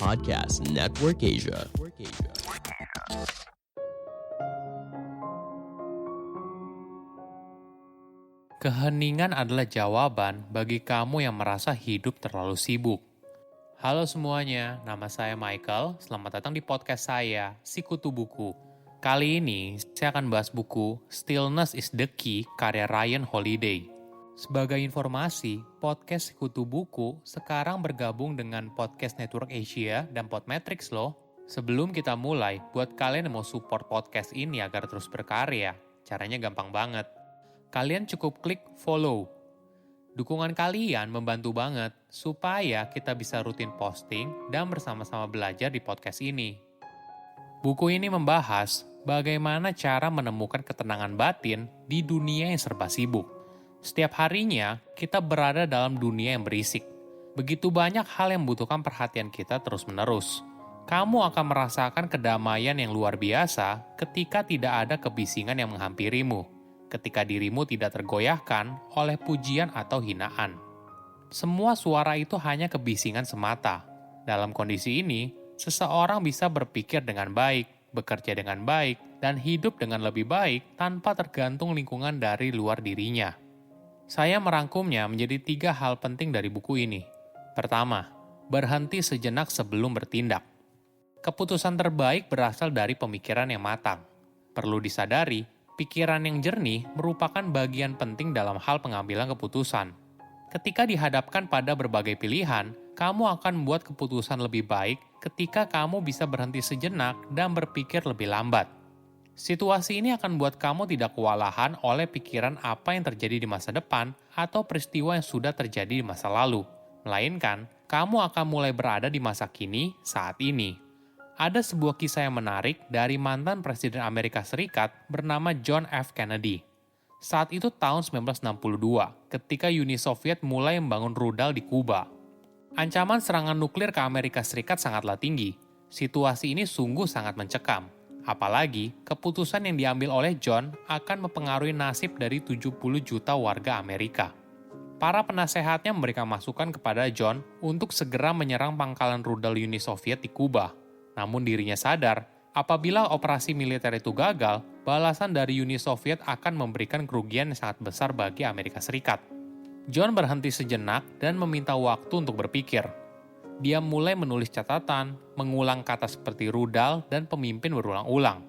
Podcast Network Asia. Keheningan adalah jawaban bagi kamu yang merasa hidup terlalu sibuk. Halo semuanya, nama saya Michael. Selamat datang di podcast saya, Sikutu Buku. Kali ini, saya akan bahas buku Stillness is the Key karya Ryan Holiday. Sebagai informasi, podcast Sikutu Buku sekarang bergabung dengan Podcast Network Asia dan Podmetrics loh. Sebelum kita mulai, buat kalian yang mau support podcast ini agar terus berkarya, caranya gampang banget. Kalian cukup klik follow. Dukungan kalian membantu banget supaya kita bisa rutin posting dan bersama-sama belajar di podcast ini. Buku ini membahas bagaimana cara menemukan ketenangan batin di dunia yang serba sibuk. Setiap harinya, kita berada dalam dunia yang berisik. Begitu banyak hal yang membutuhkan perhatian kita terus-menerus. Kamu akan merasakan kedamaian yang luar biasa ketika tidak ada kebisingan yang menghampirimu. Ketika dirimu tidak tergoyahkan oleh pujian atau hinaan. Semua suara itu hanya kebisingan semata. Dalam kondisi ini, seseorang bisa berpikir dengan baik, bekerja dengan baik, dan hidup dengan lebih baik tanpa tergantung lingkungan dari luar dirinya. Saya merangkumnya menjadi 3 hal penting dari buku ini. Pertama, berhenti sejenak sebelum bertindak. Keputusan terbaik berasal dari pemikiran yang matang. Perlu disadari, pikiran yang jernih merupakan bagian penting dalam hal pengambilan keputusan. Ketika dihadapkan pada berbagai pilihan, kamu akan membuat keputusan lebih baik ketika kamu bisa berhenti sejenak dan berpikir lebih lambat. Situasi ini akan membuat kamu tidak kewalahan oleh pikiran apa yang terjadi di masa depan atau peristiwa yang sudah terjadi di masa lalu. Melainkan, kamu akan mulai berada di masa kini saat ini. Ada sebuah kisah yang menarik dari mantan Presiden Amerika Serikat bernama John F. Kennedy. Saat itu tahun 1962, ketika Uni Soviet mulai membangun rudal di Kuba. Ancaman serangan nuklir ke Amerika Serikat sangatlah tinggi. Situasi ini sungguh sangat mencekam. Apalagi, keputusan yang diambil oleh John akan mempengaruhi nasib dari 70 juta warga Amerika. Para penasehatnya memberikan masukan kepada John untuk segera menyerang pangkalan rudal Uni Soviet di Kuba. Namun dirinya sadar, apabila operasi militer itu gagal, balasan dari Uni Soviet akan memberikan kerugian yang sangat besar bagi Amerika Serikat. John berhenti sejenak dan meminta waktu untuk berpikir. Dia mulai menulis catatan, mengulang kata seperti rudal dan pemimpin berulang-ulang.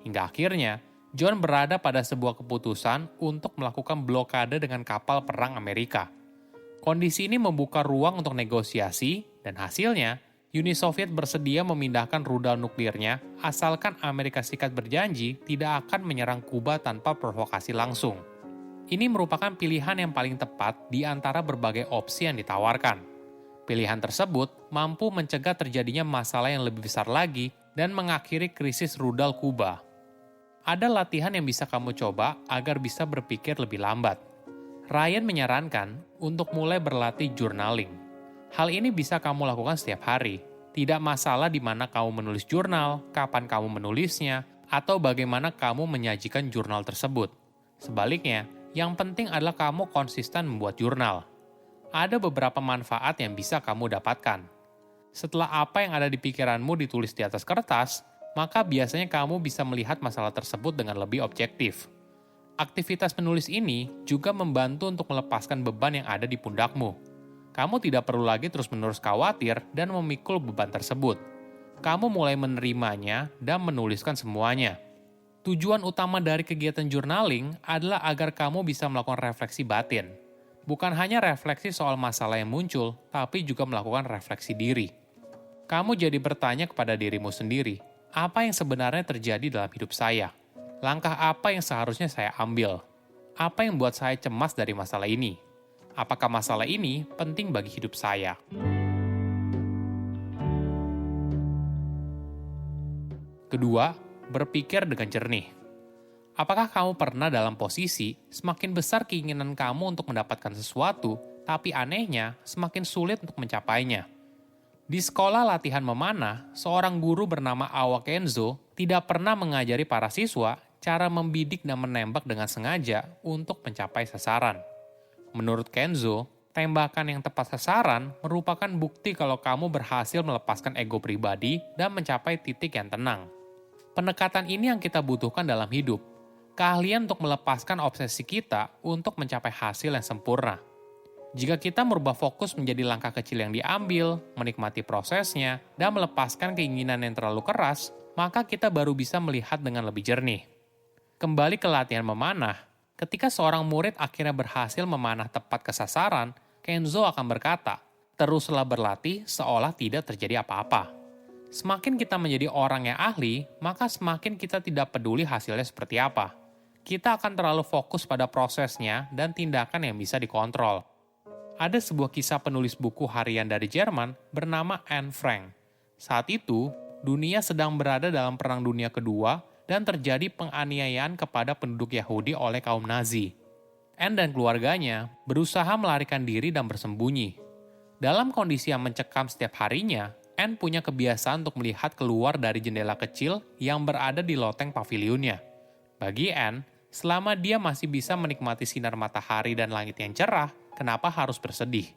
Hingga akhirnya, John berada pada sebuah keputusan untuk melakukan blokade dengan kapal perang Amerika. Kondisi ini membuka ruang untuk negosiasi, dan hasilnya, Uni Soviet bersedia memindahkan rudal nuklirnya asalkan Amerika Serikat berjanji tidak akan menyerang Kuba tanpa provokasi langsung. Ini merupakan pilihan yang paling tepat di antara berbagai opsi yang ditawarkan. Pilihan tersebut mampu mencegah terjadinya masalah yang lebih besar lagi dan mengakhiri krisis rudal Kuba. Ada latihan yang bisa kamu coba agar bisa berpikir lebih lambat. Ryan menyarankan untuk mulai berlatih journaling. Hal ini bisa kamu lakukan setiap hari. Tidak masalah di mana kamu menulis jurnal, kapan kamu menulisnya, atau bagaimana kamu menyajikan jurnal tersebut. Sebaliknya, yang penting adalah kamu konsisten membuat jurnal. Ada beberapa manfaat yang bisa kamu dapatkan. Setelah apa yang ada di pikiranmu ditulis di atas kertas, maka biasanya kamu bisa melihat masalah tersebut dengan lebih objektif. Aktivitas menulis ini juga membantu untuk melepaskan beban yang ada di pundakmu. Kamu tidak perlu lagi terus-menerus khawatir dan memikul beban tersebut. Kamu mulai menerimanya dan menuliskan semuanya. Tujuan utama dari kegiatan journaling adalah agar kamu bisa melakukan refleksi batin. Bukan hanya refleksi soal masalah yang muncul, tapi juga melakukan refleksi diri. Kamu jadi bertanya kepada dirimu sendiri, apa yang sebenarnya terjadi dalam hidup saya? Langkah apa yang seharusnya saya ambil? Apa yang membuat saya cemas dari masalah ini? Apakah masalah ini penting bagi hidup saya? Kedua, berpikir dengan jernih. Apakah kamu pernah dalam posisi semakin besar keinginan kamu untuk mendapatkan sesuatu, tapi anehnya semakin sulit untuk mencapainya? Di sekolah latihan memanah, seorang guru bernama Awa Kenzo tidak pernah mengajari para siswa cara membidik dan menembak dengan sengaja untuk mencapai sasaran. Menurut Kenzo, Tembakan yang tepat sasaran merupakan bukti kalau kamu berhasil melepaskan ego pribadi dan mencapai titik yang tenang. Pendekatan ini yang kita butuhkan dalam hidup. Keahlian untuk melepaskan obsesi kita untuk mencapai hasil yang sempurna. Jika kita merubah fokus menjadi langkah kecil yang diambil, menikmati prosesnya, dan melepaskan keinginan yang terlalu keras, maka kita baru bisa melihat dengan lebih jernih. Kembali ke latihan memanah, ketika seorang murid akhirnya berhasil memanah tepat ke sasaran, Kenzo akan berkata, teruslah berlatih seolah tidak terjadi apa-apa. Semakin kita menjadi orang yang ahli, maka semakin kita tidak peduli hasilnya seperti apa. Kita akan terlalu fokus pada prosesnya dan tindakan yang bisa dikontrol. Ada sebuah kisah penulis buku harian dari Jerman bernama Anne Frank. Saat itu, dunia sedang berada dalam Perang Dunia Kedua dan terjadi penganiayaan kepada penduduk Yahudi oleh kaum Nazi. Anne dan keluarganya berusaha melarikan diri dan bersembunyi. Dalam kondisi yang mencekam setiap harinya, Anne punya kebiasaan untuk melihat keluar dari jendela kecil yang berada di loteng pavilionnya. Bagi Anne, selama dia masih bisa menikmati sinar matahari dan langit yang cerah, kenapa harus bersedih?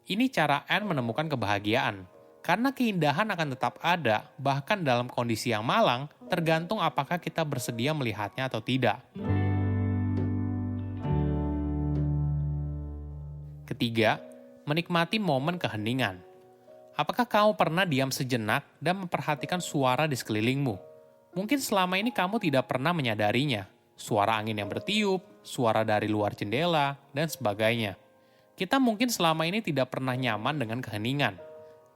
Ini cara Anne menemukan kebahagiaan. Karena keindahan akan tetap ada, bahkan dalam kondisi yang malang, tergantung apakah kita bersedia melihatnya atau tidak. Ketiga, menikmati momen keheningan. Apakah kamu pernah diam sejenak dan memperhatikan suara di sekelilingmu? Mungkin selama ini kamu tidak pernah menyadarinya. Suara angin yang bertiup, suara dari luar jendela, dan sebagainya. Kita mungkin selama ini tidak pernah nyaman dengan keheningan.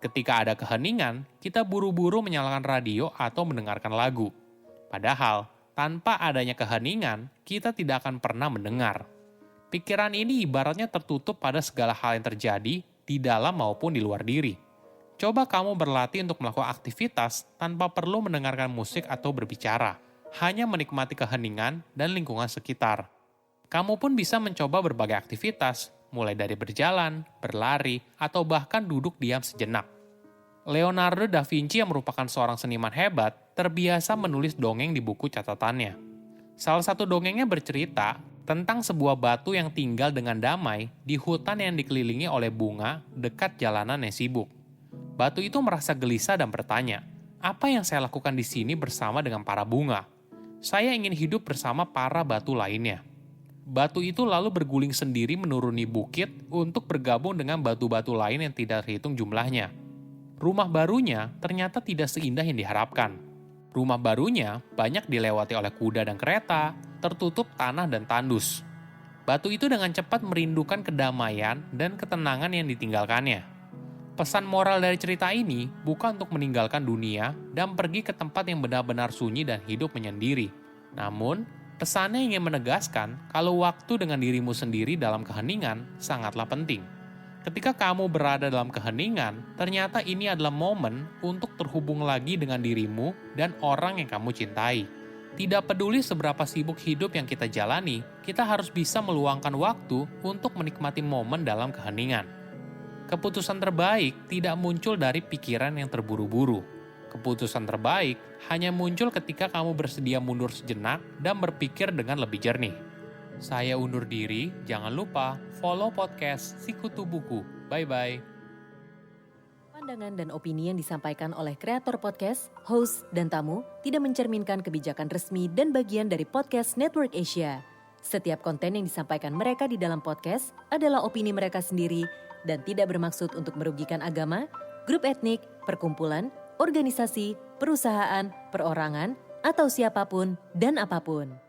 Ketika ada keheningan, kita buru-buru menyalakan radio atau mendengarkan lagu. Padahal, tanpa adanya keheningan, kita tidak akan pernah mendengar. Pikiran ini ibaratnya tertutup pada segala hal yang terjadi di dalam maupun di luar diri. Coba kamu berlatih untuk melakukan aktivitas tanpa perlu mendengarkan musik atau berbicara, hanya menikmati keheningan dan lingkungan sekitar. Kamu pun bisa mencoba berbagai aktivitas, mulai dari berjalan, berlari, atau bahkan duduk diam sejenak. Leonardo da Vinci yang merupakan seorang seniman hebat, terbiasa menulis dongeng di buku catatannya. Salah satu dongengnya bercerita tentang sebuah batu yang tinggal dengan damai di hutan yang dikelilingi oleh bunga dekat jalanan yang sibuk. Batu itu merasa gelisah dan bertanya, apa yang saya lakukan di sini bersama dengan para bunga? Saya ingin hidup bersama para batu lainnya. Batu itu lalu berguling sendiri menuruni bukit untuk bergabung dengan batu-batu lain yang tidak terhitung jumlahnya. Rumah barunya ternyata tidak seindah yang diharapkan. Rumah barunya banyak dilewati oleh kuda dan kereta, tertutup tanah dan tandus. Batu itu dengan cepat merindukan kedamaian dan ketenangan yang ditinggalkannya. Pesan moral dari cerita ini bukan untuk meninggalkan dunia dan pergi ke tempat yang benar-benar sunyi dan hidup menyendiri. Namun, pesannya ingin menegaskan kalau waktu dengan dirimu sendiri dalam keheningan sangatlah penting. Ketika kamu berada dalam keheningan, ternyata ini adalah momen untuk terhubung lagi dengan dirimu dan orang yang kamu cintai. Tidak peduli seberapa sibuk hidup yang kita jalani, kita harus bisa meluangkan waktu untuk menikmati momen dalam keheningan. Keputusan terbaik tidak muncul dari pikiran yang terburu-buru. Keputusan terbaik hanya muncul ketika kamu bersedia mundur sejenak dan berpikir dengan lebih jernih. Saya undur diri, jangan lupa follow podcast Sikutu Buku. Bye-bye. Pandangan dan opini yang disampaikan oleh kreator podcast, host, dan tamu tidak mencerminkan kebijakan resmi dan bagian dari Podcast Network Asia. Setiap konten yang disampaikan mereka di dalam podcast adalah opini mereka sendiri dan tidak bermaksud untuk merugikan agama, grup etnik, perkumpulan, organisasi, perusahaan, perorangan, atau siapapun dan apapun.